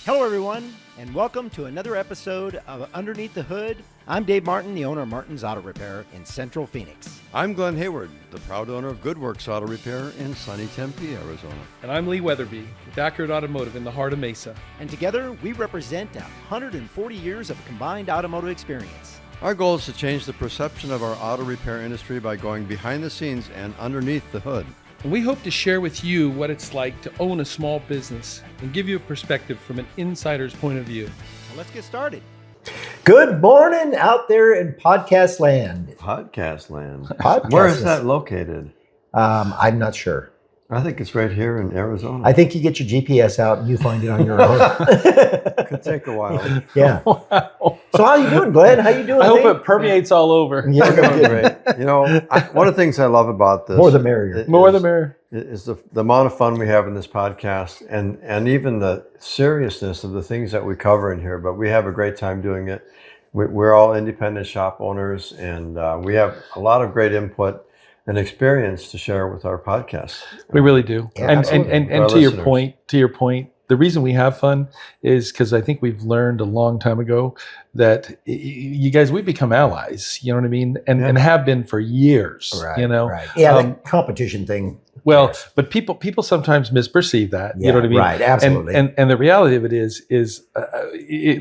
Hello, everyone, and welcome to another episode of Underneath the Hood. I'm Dave Martin, the owner of Martin's Auto Repair in Central Phoenix. I'm Glen Hayward, the proud owner of Goodworks Auto Repair in sunny Tempe, Arizona. And I'm Lee Weatherby with Accurate Automotive in the heart of Mesa. And together, we represent 140 years of combined automotive experience. Our goal is to change the perception of our auto repair industry by going behind the scenes and underneath the hood. And we hope to share with you what it's like to own a small business and give you a perspective from an insider's point of view. So let's get started. Good morning out there in podcast land. Podcast land. Podcast Where is that located? I'm not sure. I think it's right here in Arizona. I think you get your GPS out and you find it on your own. Could take a while. Yeah. Wow. So how you doing, Glenn? How you doing? I hope it permeates all over. Yeah, We're doing great. You know, one of the things I love about this, more the merrier. More the merrier. Is the amount of fun we have in this podcast and even the seriousness of the things that we cover in here. But we have a great time doing it. We're all independent shop owners, and we have a lot of great input and experience to share with our podcast. We really do. Yeah, and absolutely. and to your point, the reason we have fun is because I think we've learned a long time ago that you guys, we've become allies, you know what I mean? And have been for years, Right, you know? Right. Yeah, the competition thing. Well, Yes. but people sometimes misperceive that, Yeah, you know what I mean? right, absolutely. And the reality of it is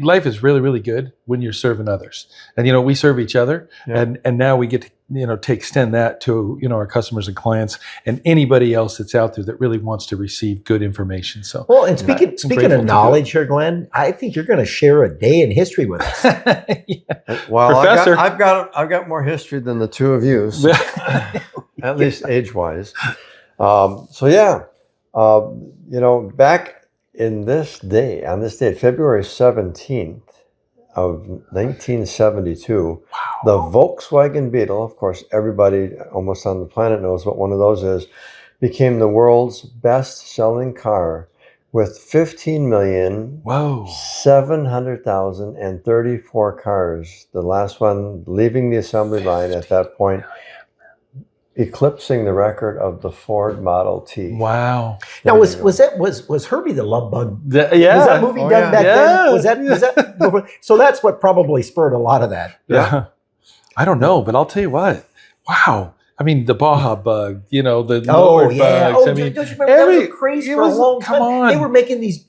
life is really, really good when you're serving others. And, you know, we serve each other and now we get to, you know, to extend that to, you know, our customers and clients and anybody else that's out there that really wants to receive good information. So, Well, and speaking grateful to of knowledge here, Glenn, I think you're going to share a day in history with us. Well, Professor. I've got more history than the two of you, so at least age-wise. You know, back in this day, on this date, February 17th of 1972, the Volkswagen Beetle, of course, everybody almost on the planet knows what one of those is, became the world's best-selling car with 15,700,034 cars. The last one leaving the assembly line at that point, eclipsing the record of the Ford Model T. Wow. Now, was Herbie the Love Bug? Yeah. Was that movie done back then? Was that so? That's what probably spurred a lot of that. Yeah. I don't know, but I'll tell you what. Wow. I mean, the Baja Bug, you know, the lower bugs. I mean, don't you remember that was crazy for a long time? Come on. They were making these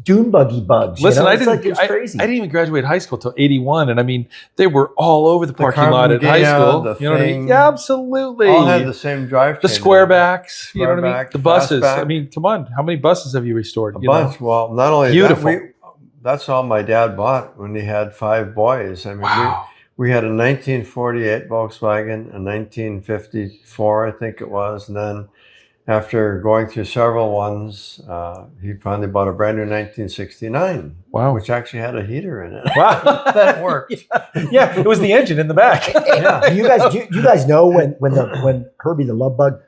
dune buggy bugs. Listen, it's crazy. I didn't even graduate high school till 81. And I mean, they were all over the parking lot at high school. You know what I mean? Yeah, absolutely. All had the same drivetrain. The squarebacks, you know what I mean? Squareback, The buses. fastback. I mean, come on. How many buses have you restored? A bunch. Well, not only Beautiful. that, that's all my dad bought when he had 5 boys. I mean, we had a 1948 Volkswagen, a 1954, I think it was, and then after going through several ones, he finally bought a brand new 1969, which actually had a heater in it. Wow. That worked. Yeah, it was the engine in the back. Yeah. Do you guys know when Herbie the Love Bug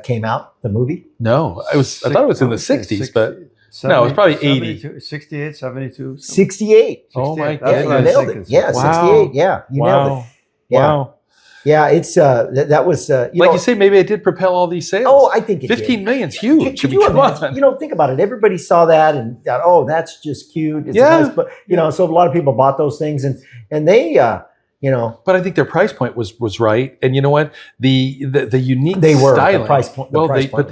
came out, the movie? No, I thought it was in the 60s, but no, it was probably 80. 68, 72. 68. Oh my That's Yeah, what I you was nailed thinking. it. Yeah, Wow. 68. Yeah, you nailed it. Yeah. Wow. Yeah, it's that was You say, maybe it did propel all these sales. Oh, I think it 15 did. million's huge. Could you imagine? You know, think about it. Everybody saw that and thought, "Oh, that's just cute." It's nice, but you know, so a lot of people bought those things, and they, you know. But I think their price point was right, and you know what? The unique styling. The price point.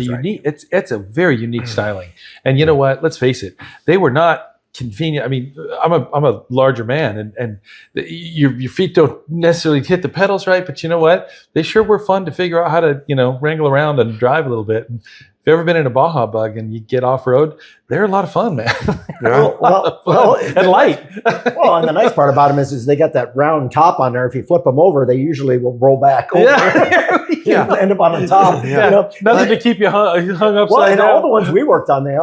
Unique. It's a very unique styling, and you know what? Let's face it. They were not convenient. I mean, I'm a larger man, and your feet don't necessarily hit the pedals right, but you know what? They sure were fun to figure out how to, you know, wrangle around and drive a little bit. And if you've ever been in a Baja Bug and you get off road, they're a lot of fun, man. Well, and light. Well, and the nice part about them is they got that round top on there. If you flip them over, they usually will roll back over. Yeah. End up on the top. Yeah. You know, Nothing to keep you hung upside well, and down. all the ones we worked on, they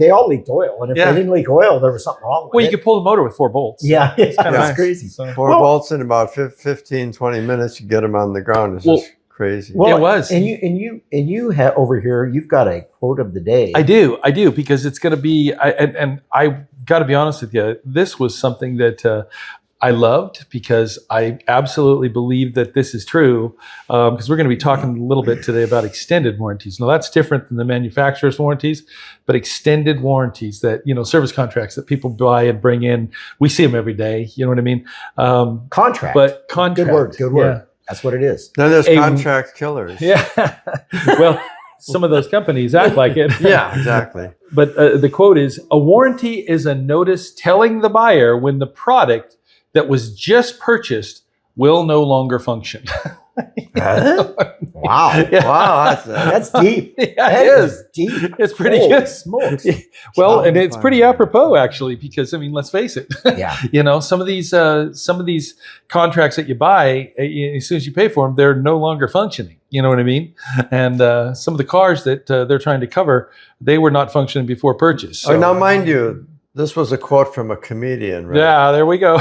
all leaked oil, and if they didn't leak oil, there was something wrong with it. Well, you could pull the motor with 4 bolts. Yeah, it's kinda nice. crazy. So- 4 bolts in about 15, 20 minutes, you get them on the ground. It's just crazy. Well, it was. And you have over here, you've got a quote of the day. I do, because it's going to be, I got to be honest with you, this was something that I loved because I absolutely believe that this is true, because we're going to be talking a little bit today about extended warranties. Now that's different than the manufacturer's warranties, but extended warranties that, service contracts that people buy and bring in, we see them every day. You know what I mean? Contract. But contract. Good word. Yeah. That's what it is. Then there's contract killers. Yeah. Well, some of those companies act like it. Yeah, exactly. But the quote is, a warranty is a notice telling the buyer when the product that was just purchased will no longer function. Wow. Yeah. Wow, That's deep. Yeah, That it is. deep. It's pretty Holy good. smokes. Well, and it's pretty apropos actually, because let's face it. Yeah. Some of these contracts that you buy, as soon as you pay for them, they're no longer functioning. You know what I mean? And some of the cars that they're trying to cover, they were not functioning before purchase. So. Oh, now mind you, this was a quote from a comedian, right? Yeah, there we go.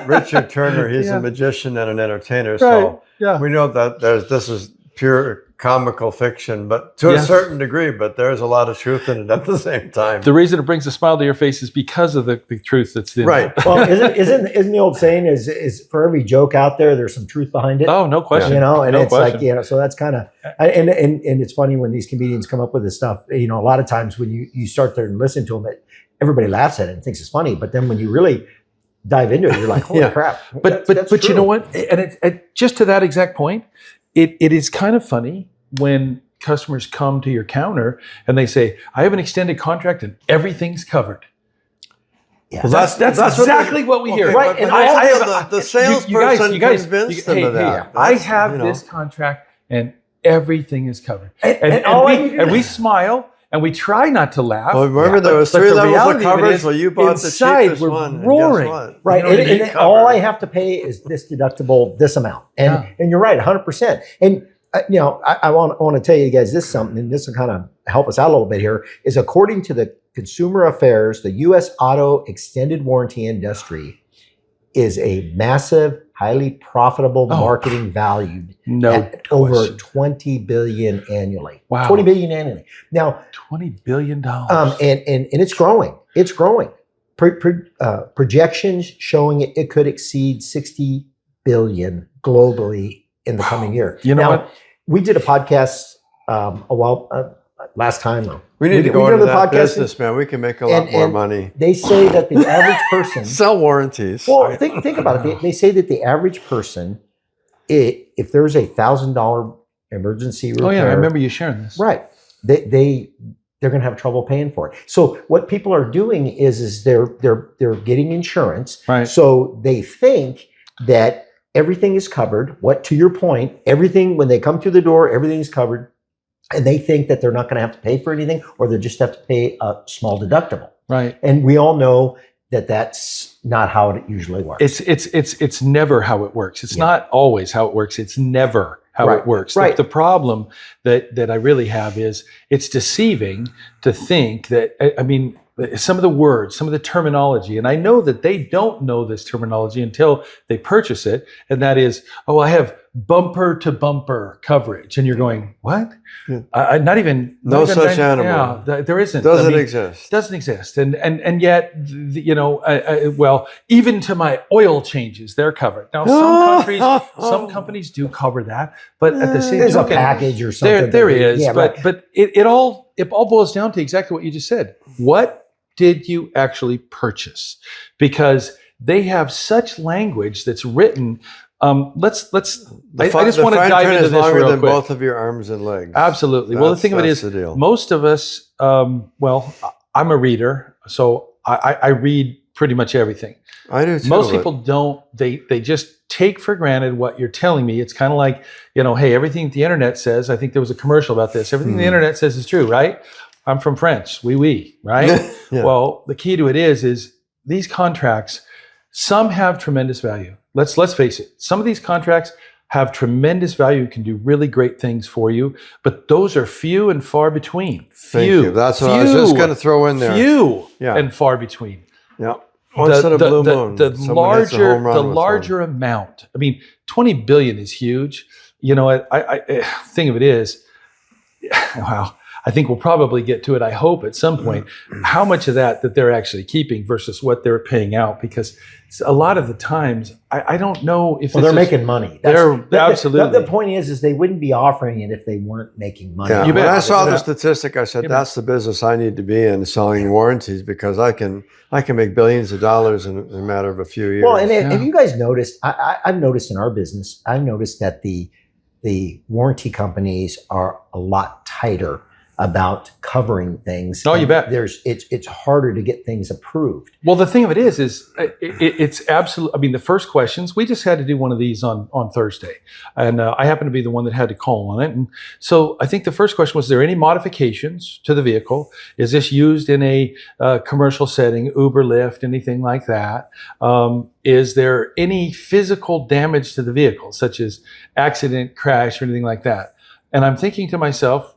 Richard Turner. He's Yeah. a magician and an entertainer. Right. So Yeah. we know that this is pure comical fiction, but to Yes. a certain degree, but there's a lot of truth in it at the same time. The reason it brings a smile to your face is because of the truth that's in Right. it. Well, isn't the old saying is for every joke out there, there's some truth behind it? Oh, no question. And No it's question. like, so that's kind of, and it's funny when these comedians come up with this stuff, a lot of times when you start there and listen to them, everybody laughs at it and thinks it's funny. But then when you really dive into it, you're like, holy Yeah. crap. But That's you know true. what? And it just to that exact point, it is kind of funny when customers come to your counter and they say, I have an extended contract and everything's covered. Yeah. Well, That's exactly what we hear. Okay, Right, but and I I have the salesperson convinced them of that. I That's, have you know. this contract and everything is covered. And We smile and we try not to laugh. Well, remember there was But three the levels of reality of it coverage. is Well, you bought the inside cheapest we're one. and roaring. guess what? Right. You don't And need all cover. I have to pay is this deductible, this amount. And Yeah. and you're right, 100%. And I want to tell you guys this something, and this will kind of help us out a little bit here, is according to the Consumer Affairs, the U.S. auto extended warranty industry is a massive, highly profitable marketing valued No at over question. $20 billion annually. Wow. $20 billion annually. Now, $20 billion. and it's growing. It's growing. Projections showing it could exceed 60 billion globally in the coming year. You know now, what? We did a podcast last time. We need to go did into the that podcast, business, man. We can make a lot more money. They say that the average person. Sell warranties. Well, think about it. They say that the average person, if there's $1,000 emergency repair, Oh yeah, I remember you sharing this. right? They're going to have trouble paying for it. So what people are doing is they're getting insurance. Right. So they think that everything is covered. What, to your point, everything, when they come through the door, everything is covered. And they think that they're not going to have to pay for anything, or they just have to pay a small deductible. Right. And we all know that that's not how it usually works. It's never how it works. It's not always how it works. It's never how it works. Right. The problem that I really have is it's deceiving to think that, I mean, some of the words, some of the terminology, and I know that they don't know this terminology until they purchase it, and that is, oh, I have bumper to bumper coverage, and you're going, what? Not even such animal. Yeah, there isn't. Doesn't exist. Doesn't exist, and yet, well, even to my oil changes, they're covered. Now, some companies do cover that, but at the same There's a token, package or something. there is, Yeah, but right. but it all boils down to exactly what you just said. What did you actually purchase? Because they have such language that's written. I just want to dive into this longer real than quick. both of your arms and legs. Absolutely. Well, the thing of it is, that's the deal. most of us, well, I'm a reader, so I read pretty much everything. I do too. Most but- people don't. They just take for granted what you're telling me. It's kind of like, hey, everything the internet says. I think there was a commercial about this. Everything the internet says is true, right? I'm from French. Oui, right? Yeah. Well, the key to it is these contracts. Some have tremendous value. Let's face it. Some of these contracts have tremendous value, can do really great things for you, but those are few and far between. Thank you. That's what I was just going to throw in there. Few Yeah. and far between. Yeah. Once in a blue moon, The someone hits a home run with one. larger amount. I mean, 20 billion is huge. I thing of it is, wow. I think we'll probably get to it, I hope, at some point, how much of that they're actually keeping versus what they're paying out. Because a lot of the times, I don't know if they're making money. Absolutely. The point is they wouldn't be offering it if they weren't making money. Yeah. You bet. When I saw the Yeah. statistic, I said, that's the business I need to be in, selling warranties, because I can make billions of dollars in a matter of a few years. Well, and have you guys noticed, I've noticed in our business, I've noticed that the warranty companies are a lot tighter about covering things. Oh, you bet. It's harder to get things approved. Well, the thing of it is it's absolutely. I mean, the first questions, we just had to do one of these on Thursday, and I happen to be the one that had to call on it. And so I think the first question was: there any modifications to the vehicle? Is this used in a commercial setting, Uber, Lyft, anything like that? Is there any physical damage to the vehicle, such as accident, crash, or anything like that? And I'm thinking to myself,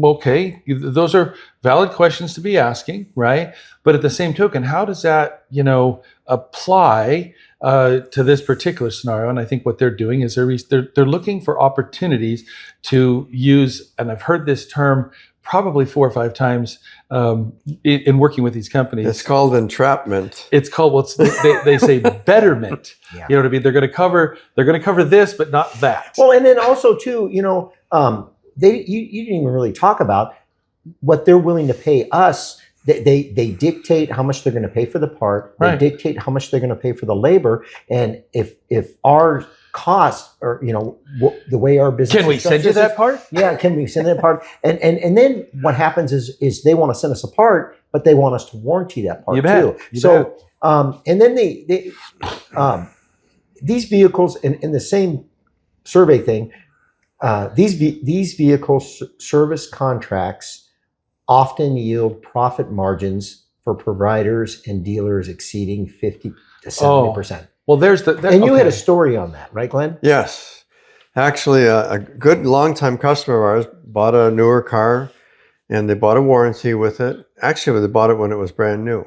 okay, those are valid questions to be asking, right? But at the same token, how does that, apply to this particular scenario? And I think what they're doing is they're looking for opportunities to use, and I've heard this term probably 4 or 5 times in working with these companies. It's called entrapment. It's called they say betterment. Yeah. You know what I mean? They're going to cover this, but not that. Well, and then also too, you didn't even really talk about what they're willing to pay us. They dictate how much they're going to pay for the part. They Right. dictate how much they're going to pay for the labor. And if our costs are, the way our business Can we is send you structured that part? Yeah, can we send that part? And then what happens is they want to send us a part, but they want us to warranty that part You bet. too. You So and then they these vehicles in the same survey thing. These vehicle service contracts often yield profit margins for providers and dealers exceeding 50 to 70%. Well, there's And you had a story on that, right, Glenn? Yes. Actually, a good longtime customer of ours bought a newer car, and they bought a warranty with it. Actually, they bought it when it was brand new.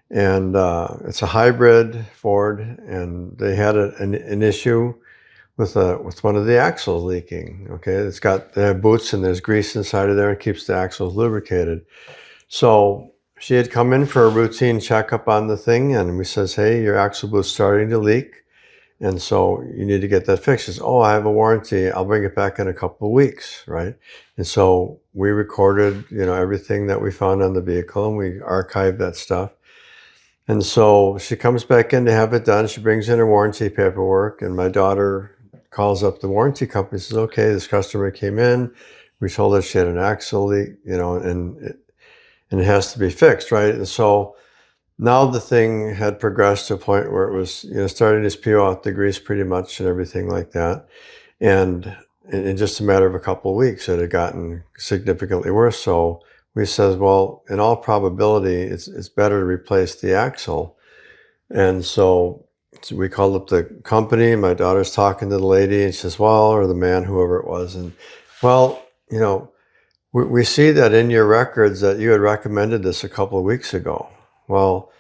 And it's a hybrid Ford, and they had an issue with one of the axles leaking. Okay, they have boots and there's grease inside of there and keeps the axles lubricated. So she had come in for a routine checkup on the thing, and we says, hey, your axle boot's starting to leak, and so you need to get that fixed. She says, oh, I have a warranty. I'll bring it back in a couple of weeks, right? And so we recorded, everything that we found on the vehicle, and we archived that stuff. And so she comes back in to have it done. She brings in her warranty paperwork, and my daughter calls up the warranty company and says, okay, this customer came in. We told her she had an axle leak, and it has to be fixed, right? And so now the thing had progressed to a point where it was, starting to spew out the grease pretty much and everything like that. And in just a matter of a couple of weeks, it had gotten significantly worse. So we says, well, in all probability, it's better to replace the axle. And so we called up the company. My daughter's talking to the lady, and she says, well, or the man, whoever it was. And well, we see that in your records that you had recommended this a couple of weeks ago. Well,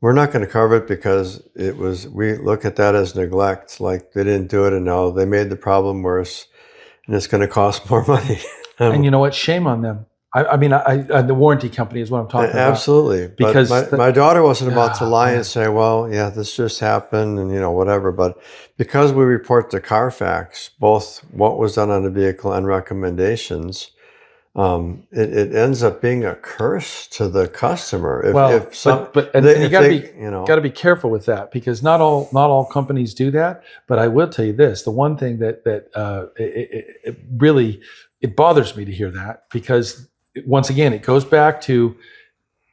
we're not going to cover it because we look at that as neglect, like they didn't do it and now they made the problem worse and it's going to cost more money. and you know what? Shame on them. I mean, the warranty company is what I'm talking about. Absolutely. Because but my daughter wasn't about to lie and say, well, yeah, this just happened and, whatever. But because we report to Carfax, both what was done on the vehicle and recommendations, it ends up being a curse to the customer. You got to be careful with that, because not all companies do that. But I will tell you this: the one thing that it really bothers me to hear that, because once again, it goes back to,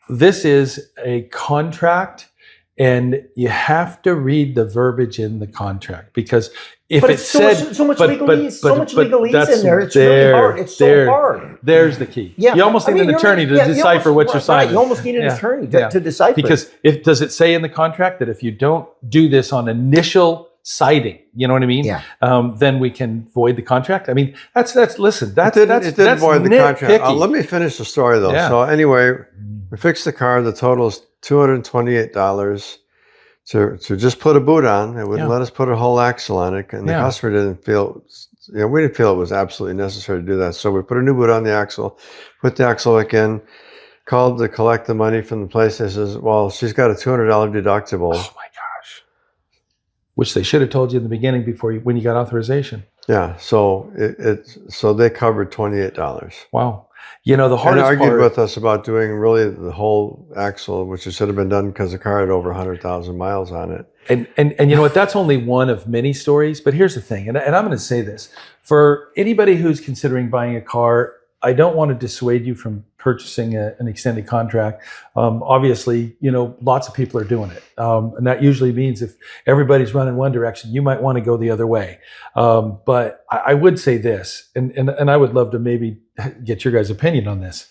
this is a contract, and you have to read the verbiage in the contract, because if it said so much legalese in there, it's really hard. It's so hard. There's the key. Yeah, you almost need an attorney to decipher what you're signing. You almost need an attorney to decipher. Because does it say in the contract that if you don't do this on initial citing, you know what I mean? Yeah. Then we can void the contract. I mean, that's it didn't void the contract. Let me finish the story though. Yeah. So anyway, we fixed the car. The total is $228 to just put a boot on. It wouldn't let us put a whole axle on it, and the customer didn't feel we didn't feel it was absolutely necessary to do that. So we put a new boot on the axle, put the axle back in, called to collect the money from the place. They says, well, she's got a $200 deductible. Oh my gosh. Which they should have told you in the beginning when you got authorization. Yeah. So so they covered $28. Wow. You know, the hardest and argued part with us about doing really the whole axle, which should have been done because the car had over 100,000 miles on it. And you know what? That's only one of many stories. But here's the thing, and I'm going to say this for anybody who's considering buying a car. I don't want to dissuade you from purchasing an extended contract. Obviously, you know, lots of people are doing it. And that usually means if everybody's running one direction, you might want to go the other way. But I would say this, and I would love to maybe get your guys' opinion on this.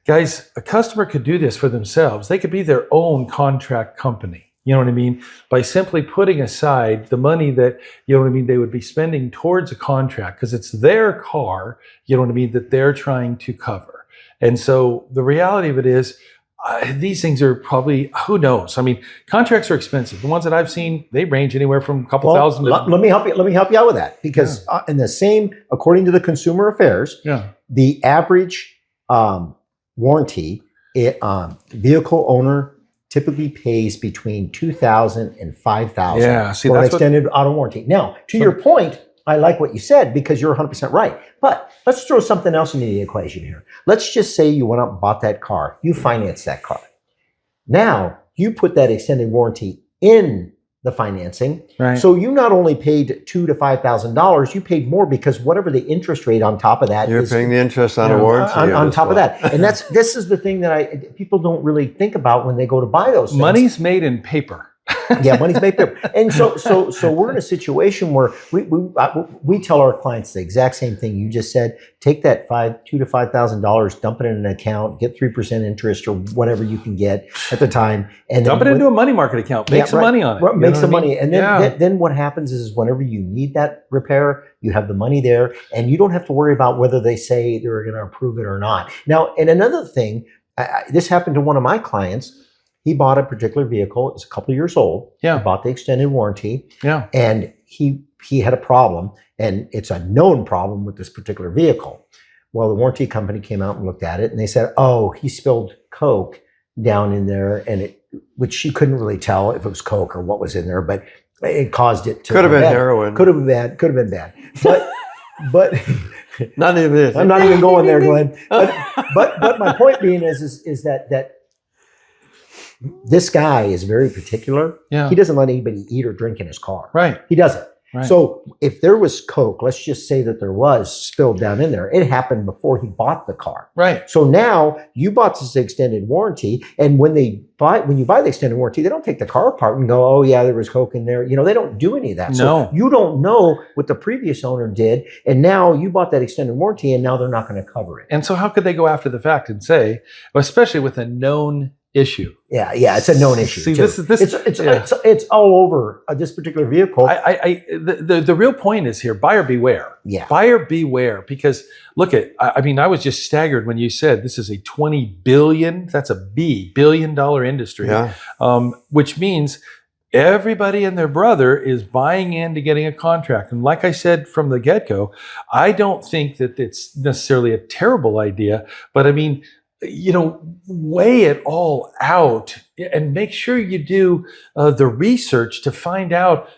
Guys, a customer could do this for themselves. They could be their own contract company. You know what I mean? By simply putting aside the money that, you know what I mean, they would be spending towards a contract because it's their car, you know what I mean, that they're trying to cover. And so the reality of it is these things are probably, who knows? I mean, contracts are expensive. The ones that I've seen, they range anywhere from a couple thousand. Let me help you out with that because in the same, according to the Consumer Affairs, the average warranty vehicle owner typically pays between $2,000 and $5,000 for an extended auto warranty. Now, to your point, I like what you said because you're 100% right. But let's throw something else into the equation here. Let's just say you went out and bought that car. You financed that car. Now, you put that extended warranty in the financing. Right. So you not only paid $2,000 to $5,000, you paid more because whatever the interest rate on top of that you're paying the interest on a warranty on top of that. And this is the thing that people don't really think about when they go to buy those things. Money's made in paper. Yeah, money's made paper. And so we're in a situation where we tell our clients the exact same thing you just said. Take that $2,000 to $5,000, dump it in an account, get 3% interest or whatever you can get at the time, and dump it into a money market account. Make some money on it. Make some money, and then what happens is whenever you need that repair, you have the money there, and you don't have to worry about whether they say they're going to approve it or not. Now, and another thing, this happened to one of my clients. He bought a particular vehicle. It's a couple of years old. Yeah. He bought the extended warranty. Yeah. And he had a problem, and it's a known problem with this particular vehicle. Well, the warranty company came out and looked at it, and they said, "Oh, he spilled Coke down in there," and which you couldn't really tell if it was Coke or what was in there, but it caused it to could have been heroin. Could have been bad. Could have been bad. But not even this. I'm not even going there, Glenn. But my point being is that this guy is very particular. Yeah. He doesn't let anybody eat or drink in his car. Right. He doesn't. Right. So if there was Coke, let's just say that there was spilled down in there. It happened before he bought the car. Right. So now you bought this extended warranty, and when you buy the extended warranty, they don't take the car apart and go, "Oh yeah, there was Coke in there." You know, they don't do any of that. No. So you don't know what the previous owner did, and now you bought that extended warranty, and now they're not going to cover it. And so how could they go after the fact and say, especially with a known issue? Yeah, it's a known issue. See, too. It's all over this particular vehicle. The real point is here: buyer beware. Yeah, buyer beware. Because look I was just staggered when you said this is a $20 billion. That's a billion dollar industry. Yeah. Which means everybody and their brother is buying into getting a contract. And like I said from the get-go, I don't think that it's necessarily a terrible idea, but I mean, you know, weigh it all out and make sure you do the research to find out,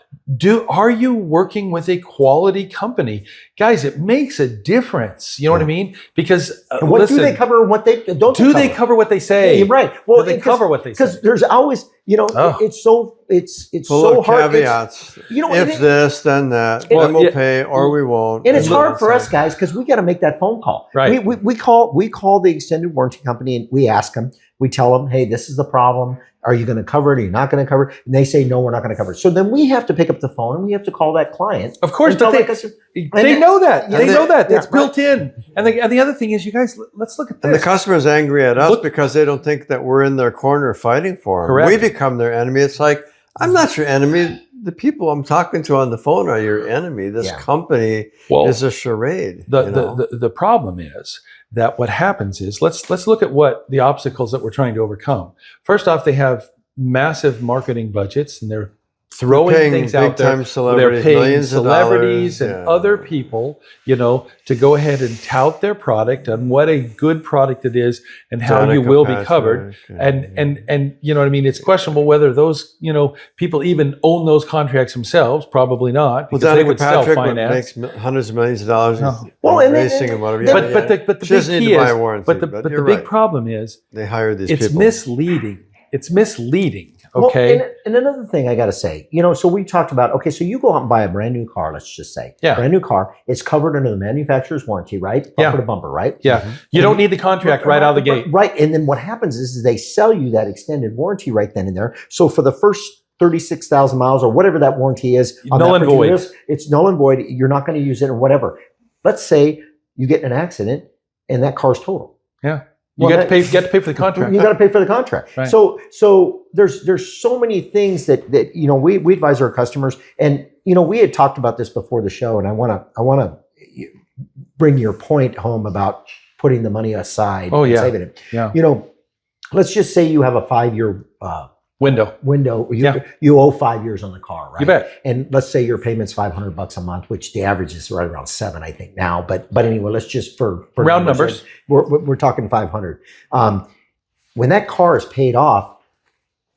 are you working with a quality company? Guys, it makes a difference. You know what I mean? Because and what do they cover and what they don't do they cover what they say? Yeah, right. Well, do they cover what they say? Because there's always, you know, it's so full so of hard. caveats. You know, if this, then that. Then we'll pay or we won't. And it's hard for us guys because we got to make that phone call. Right. We call the extended warranty company and we ask them. We tell them, "Hey, this is the problem. Are you going to cover it? Are you not going to cover it?" And they say, "No, we're not going to cover it." So then we have to pick up the phone and we have to call that client. Of course, but they know that. They know that. It's built in. And the other thing is, you guys, let's look at this. And the customer's angry at us because they don't think that we're in their corner fighting for them. Correct. We become their enemy. It's like, I'm not your enemy. The people I'm talking to on the phone are your enemy. This company is a charade. The problem is that what happens is, let's look at what the obstacles that we're trying to overcome. First off, they have massive marketing budgets and they're throwing paying things out there. big-time celebrities, They're paying millions of celebrities dollars. and Yeah. other people, to go ahead and tout their product and what a good product it is and how you Danica will be Patrick covered. And you know what I mean? It's questionable whether those, people even own those contracts themselves. Probably not, Well, because they Danica would Patrick self-finance. makes hundreds of millions of dollars. No. Well, and then- racing and whatever. But the she doesn't big need key to buy is, a warranty. but the you're big right. problem is They hire these it's people. misleading. It's misleading. Well, Okay. and another thing I got to say, so we talked about, okay, so you go out and buy a brand new car, let's just say. Yeah. Brand new car. It's covered under the manufacturer's warranty, right? Yeah. Bumper to bumper, right? Yeah. You don't need the contract right out of the gate. Right. And then what happens is they sell you that extended warranty right then and there. So for the first 36,000 miles or whatever that warranty is, on Null that and void. particular- it's null and void. You're not going to use it or whatever. Let's say you get in an accident and that car's total. Yeah. You Well, got to pay for the contract. You got to pay for the contract. Right. So there's so many things that we advise our customers, and we had talked about this before the show, and I want to bring your point home about putting the money aside Oh, and yeah. saving it. Yeah. Let's just say you have a 5-year Window. window. Yeah. You owe 5 years on the car, right? You bet. And let's say your payment's $500 a month, which the average is right around 7, I think now. But anyway, let's just for Round numbers. we're talking 500. When that car is paid off,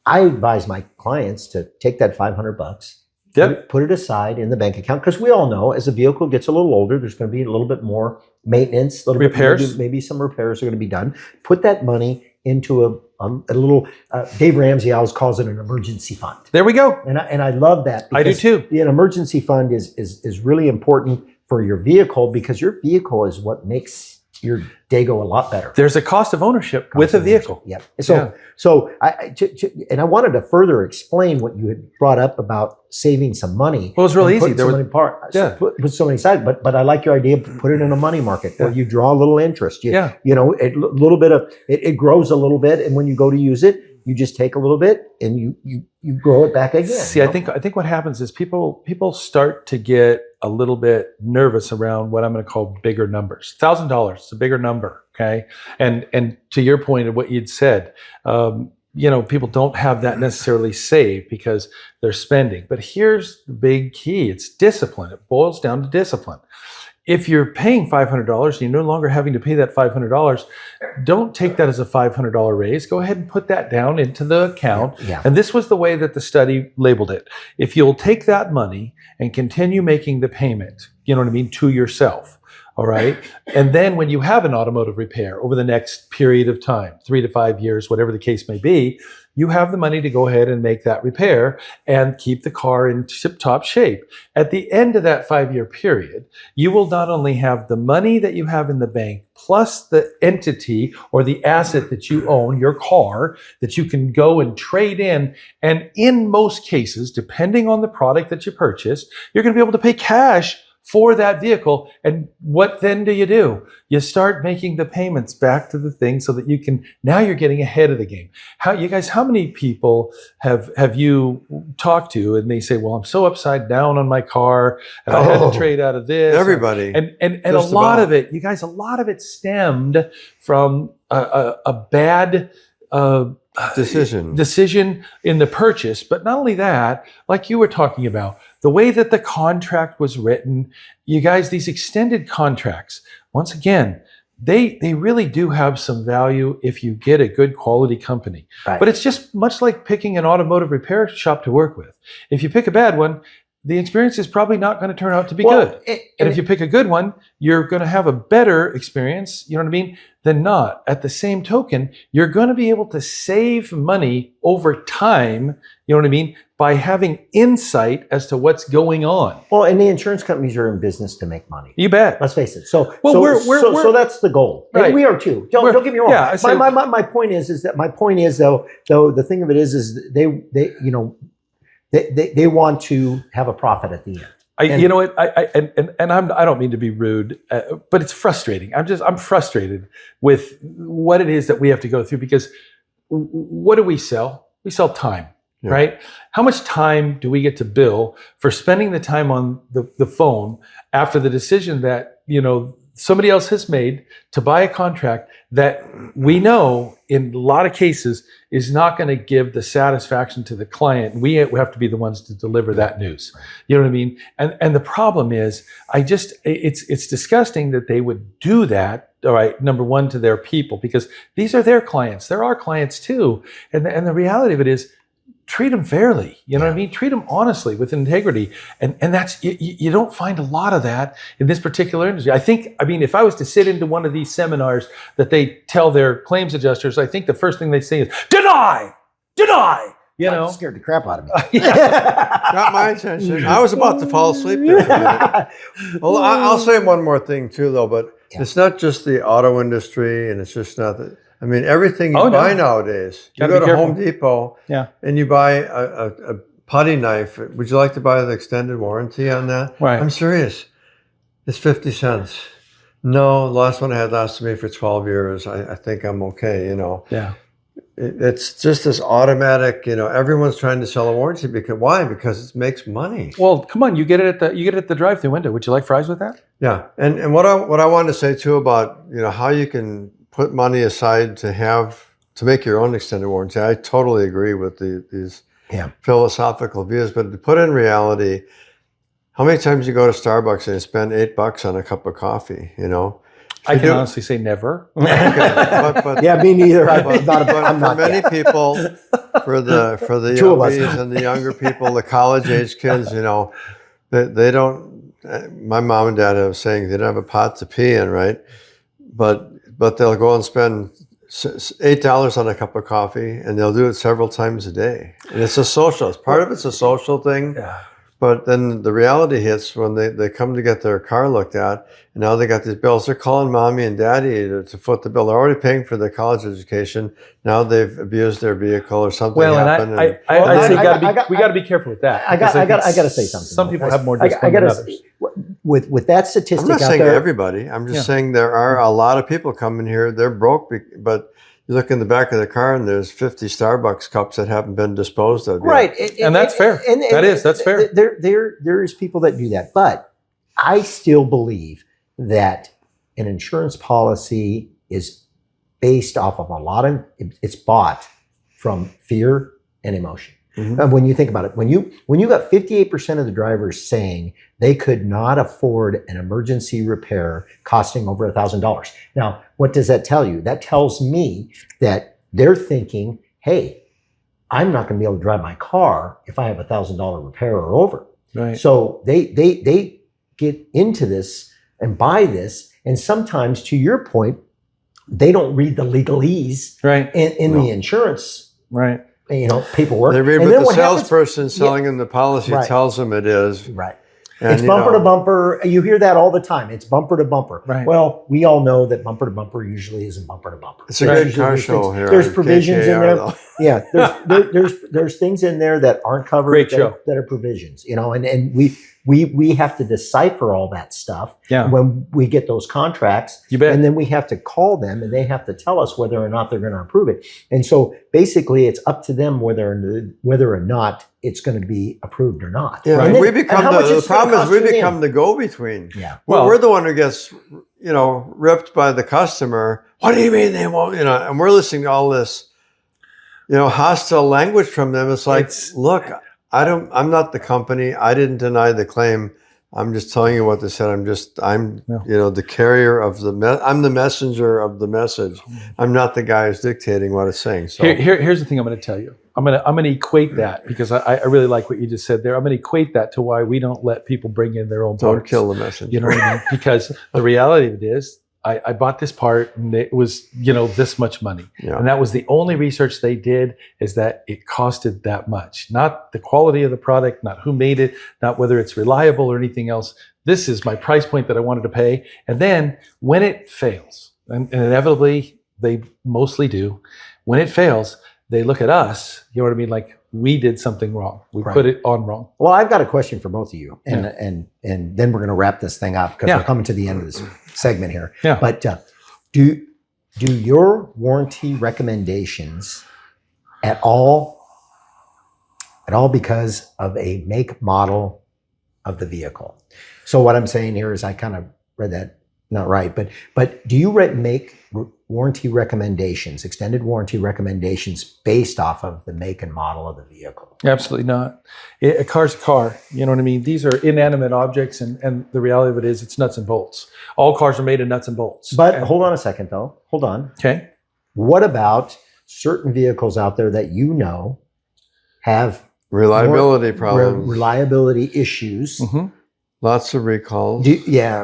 I advise my clients to take that $500, Yep. put it aside in the bank account, because we all know as the vehicle gets a little older, there's going to be a little bit more maintenance, a little Repairs. bit, maybe some repairs are going to be done. Put that money into a little. Dave Ramsey always calls it an emergency fund, There we go. and I love that. I do because too. An emergency fund is really important for your vehicle, because your vehicle is what makes your day go a lot better. There's a cost of ownership with a vehicle. Yep. Yeah. So I wanted to further explain what you had brought up about saving some money. Well, it was real and easy. putting There some was- money part, Yeah. put some money aside. But I like your idea. Put it in a money market where Yeah. you draw a little interest. Yeah. A little bit of it grows a little bit, and when you go to use it, you just take a little bit and you grow it back again. See, I think what happens is people start to get a little bit nervous around what I'm going to call bigger numbers. $1,000 is a bigger number, okay? And to your point of what you'd said, people don't have that necessarily saved because they're spending. But here's the big key: it's discipline. It boils down to discipline. If you're paying $500 and you're no longer having to pay that $500, don't take that as a $500 raise. Go ahead and put that down into the account. Yeah. And this was the way that the study labeled it. If you'll take that money and continue making the payment, to yourself, all right? And then when you have an automotive repair over the next period of time, 3 to 5 years, whatever the case may be, you have the money to go ahead and make that repair and keep the car in tip-top shape. At the end of that 5-year period, you will not only have the money that you have in the bank, plus the entity or the asset that you own, your car, that you can go and trade in. And in most cases, depending on the product that you purchase, you're going to be able to pay cash for that vehicle. And what then do? You start making the payments back to the thing so that you can, now you're getting ahead of the game. How many people have you talked to and they say, well, I'm so upside down on my car and I had to trade out of this. Everybody. And a lot of it, a lot of it stemmed from a bad decision in the purchase. But not only that, like you were talking about, the way that the contract was written, you guys, these extended contracts, once again, they really do have some value if you get a good quality company. Right. But it's just much like picking an automotive repair shop to work with. If you pick a bad one, the experience is probably not going to turn out to be good. And if you pick a good one, you're going to have a better experience, than not. At the same token, you're going to be able to save money over time, by having insight as to what's going on. Well, and the insurance companies are in business to make money. You bet. Let's face it. So that's the goal. Right. And we are too. Don't get me wrong. Yeah, my point is though the thing of it is they want to have a profit at the end. I don't mean to be rude, but it's frustrating. I'm frustrated with what it is that we have to go through, because what do we sell? We sell time, right? How much time do we get to bill for spending the time on the phone after the decision that, somebody else has made to buy a contract that we know in a lot of cases is not going to give the satisfaction to the client. We have to be the ones to deliver that news. You know what I mean? And the problem is, it's disgusting that they would do that. All right, number one, to their people, because these are their clients. They're our clients too. And the reality of it is, treat them fairly. You know what I mean? Treat them honestly, with integrity. And that's, you don't find a lot of that in this particular industry. I mean, if I was to sit into one of these seminars that they tell their claims adjusters, I think the first thing they say is, deny, you know? Scared the crap out of me. Got my attention. I was about to fall asleep there for a minute. Well, I'll say one more thing too, though, but it's not just the auto industry, and it's just not that. I mean, everything you buy nowadays. You go to Home Depot and you buy a putty knife. Would you like to buy the extended warranty on that? Right. I'm serious. It's 50 cents. No, the last one I had lasted me for 12 years. I think I'm okay, you know. Yeah. It's just this automatic, you know, everyone's trying to sell a warranty. Why? Because it makes money. Well, come on, you get it at the drive-through window. Would you like fries with that? Yeah. And what I wanted to say too about, you know, how you can put money aside to make your own extended warranty. I totally agree with these philosophical views, but to put in reality, how many times you go to Starbucks and you spend $8 on a cup of coffee, you know? I can honestly say never. Okay, but yeah, me neither. I'm for many people, for the yogis and the younger people, the college age kids, you know, they don't. My mom and dad have a saying, they don't have a pot to pee in, right? But they'll go and spend $8 on a cup of coffee, and they'll do it several times a day. And it's a social. Part of it's a social thing. Yeah. But then the reality hits when they come to get their car looked at, and now they got these bills. They're calling mommy and daddy to foot the bill. They're already paying for their college education. Now they've abused their vehicle or something happened. I'd say we got to be careful with that. I got to say something. Some people have more discipline than others. With that statistic, I'm not out saying there, everybody. I'm just saying there are a lot of people coming here. They're broke, but you look in the back of the car and there's 50 Starbucks cups that haven't been disposed of yet. Right, and that's fair. That's fair. There is people that do that, but I still believe that an insurance policy is based off of it's bought from fear and emotion. Mm-hmm. And when you think about it, when you got 58% of the drivers saying they could not afford an emergency repair costing over $1,000. Now, what does that tell you? That tells me that they're thinking, hey, I'm not going to be able to drive my car if I have $1,000 repair or over. Right. So they get into this and buy this, and sometimes, to your point, they don't read the legalese in the insurance paperwork. They read what the salesperson selling them the policy tells them it is. Right. And, it's bumper to bumper. You hear that all the time. It's bumper to bumper. Right. Well, we all know that bumper to bumper usually isn't bumper to bumper. It's a good car show here. There's provisions in there. Yeah, there's things in there that aren't covered that are provisions. You know, and we have to decipher all that stuff when we get those contracts. You bet. And then we have to call them, and they have to tell us whether or not they're going to approve it. And so basically, it's up to them whether or not it's going to be approved or not. Yeah, right? We become the problem is we become the go-between. Yeah. Well, we're the one who gets ripped by the customer. What do you mean they won't? And we're listening to all this hostile language from them. It's like, look, I'm not the company. I didn't deny the claim. I'm just telling you what they said. I'm the carrier of I'm the messenger of the message. I'm not the guy who's dictating what it's saying. So here's the thing I'm going to tell you. I'm going to equate that, because I really like what you just said there. I'm going to equate that to why we don't let people bring in their own parts. Don't kill the messenger. You know what I mean? Because the reality of it is, I bought this part and it was, this much money. Yeah. And that was the only research they did, is that it costed that much. Not the quality of the product, not who made it, not whether it's reliable or anything else. This is my price point that I wanted to pay. And then when it fails, and inevitably they mostly do, when it fails, they look at us, you know what I mean? Like, we did something wrong. We put it on wrong. Well, I've got a question for both of you, and then we're going to wrap this thing up, because we're coming to the end of this segment here. Yeah. But do your warranty recommendations at all because of a make, model of the vehicle? So what I'm saying here is, I kind of read that not right. But do you make warranty recommendations, extended warranty recommendations based off of the make and model of the vehicle? Absolutely not. A car's a car. You know what I mean? These are inanimate objects, and the reality of it is it's nuts and bolts. All cars are made of nuts and bolts. But hold on a second, though. Hold on. Okay. What about certain vehicles out there that you know have Reliability problems. reliability issues? Mm-hmm. Lots of recalls.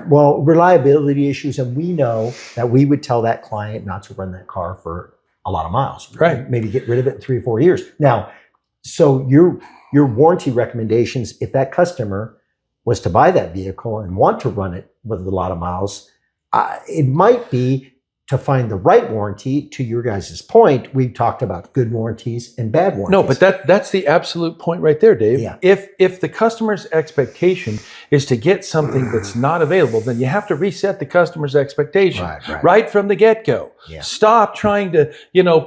Well, reliability issues, and we know that we would tell that client not to run that car for a lot of miles. Right. Maybe get rid of it in 3 or 4 years. Now, so your warranty recommendations, if that customer was to buy that vehicle and want to run it with a lot of miles, it might be to find the right warranty. To your guys' point, we've talked about good warranties and bad warranties. No, but that's the absolute point right there, Dave. Yeah. If the customer's expectation is to get something that's not available, then you have to reset the customer's expectation right from the get-go. Yeah. Stop trying to,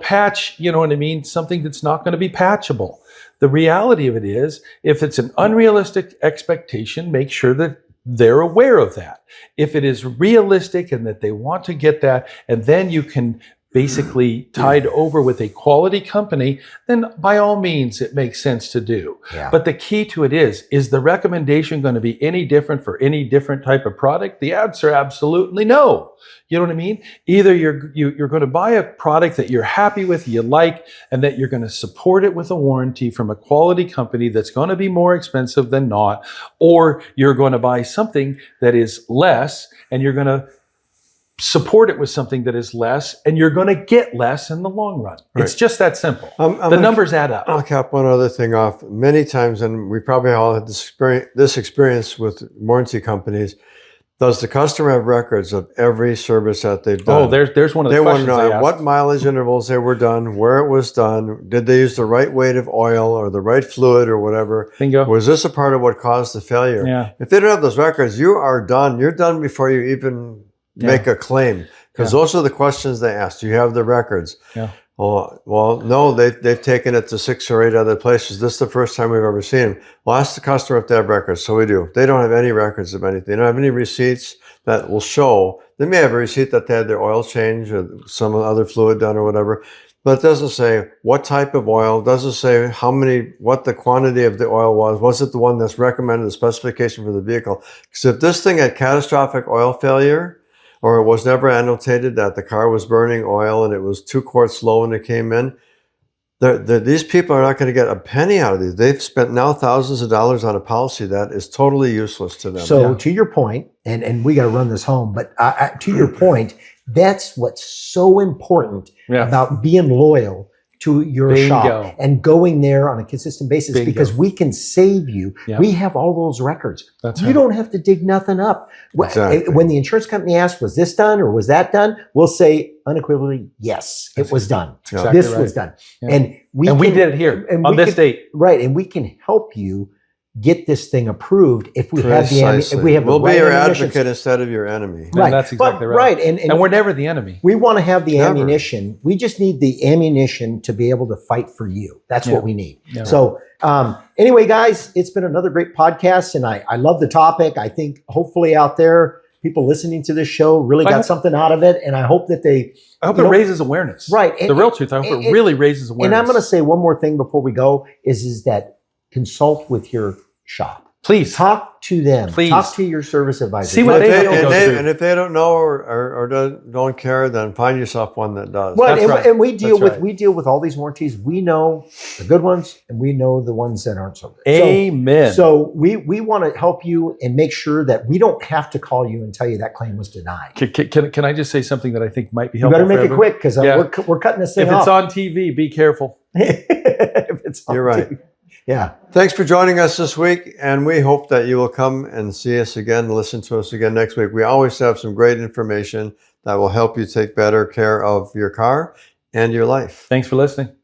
patch, you know what I mean, something that's not going to be patchable. The reality of it is, if it's an unrealistic expectation, make sure that they're aware of that. If it is realistic and that they want to get that, and then you can basically tide over with a quality company, then by all means, it makes sense to do. Yeah. But the key to it is the recommendation going to be any different for any different type of product? The answer, absolutely no. You know what I mean? Either you're going to buy a product that you're happy with, you like, and that you're going to support it with a warranty from a quality company that's going to be more expensive than not, or you're going to buy something that is less and you're going to support it with something that is less, and you're going to get less in the long run. Right. It's just that simple. The numbers add up. I'll cap one other thing off. Many times, and we probably all had this experience with warranty companies, does the customer have records of every service that they've done? Oh, there's one of the questions. They want to know they at what mileage intervals they were done, where it was done, did they use the right weight of oil or the right fluid or whatever? Bingo. Was this a part of what caused the failure? Yeah. If they don't have those records, you are done. You're done before you even make a claim, because those are the questions they ask. Do you have the records? Yeah. Oh, well, no, they've taken it to 6 or 8 other places. This is the first time we've ever seen them. Well, ask the customer if they have records. So we do. They don't have any records of anything. They don't have any receipts that will show. They may have a receipt that they had their oil change or some other fluid done or whatever, but it doesn't say what type of oil. It doesn't say what the quantity of the oil was. Was it the one that's recommended, the specification for the vehicle? Because if this thing had catastrophic oil failure, or it was never annotated that the car was burning oil and it was 2 quarts low when it came in, these people are not going to get a penny out of these. They've spent now thousands of dollars on a policy that is totally useless to them. So to your point, and we got to run this home, but to your point, that's what's so important about being loyal to your shop and going there on a consistent basis, because we can save you. Yep. We have all those records. You don't have to dig nothing up. Exactly. When the insurance company asks, was this done or was that done? We'll say unequivocally, yes, it was done. Exactly this was done. Yeah. And we did it here on this date. Right. And we can help you get this thing approved if we have Precisely. if we have we'll the right be your ammunition. Advocate instead of your enemy. Right. And that's exactly right. And we're never the enemy. We want to have the ammunition. We just need the ammunition to be able to fight for you. That's what we need. Yeah. So anyway, guys, it's been another great podcast, and I love the topic. I think hopefully out there, people listening to this show really got something out of it, and I hope that I hope it raises awareness. Right. The real truth, I hope it really raises awareness. And I'm going to say one more thing before we go is that consult with your shop. Please talk to them. Please talk to your service advisor. See what and if they don't know or don't care, then find yourself one that does. Right, and we deal with all these warranties. We know the good ones, and we know the ones that aren't so good. Amen. So we want to help you and make sure that we don't have to call you and tell you that claim was denied. Can I just say something that I think might be helpful? You better make it quick, because we're cutting this thing off. If it's on TV, be careful. You're right. TV. Yeah. Thanks for joining us this week, and we hope that you will come and see us again, listen to us again next week. We always have some great information that will help you take better care of your car and your life. Thanks for listening.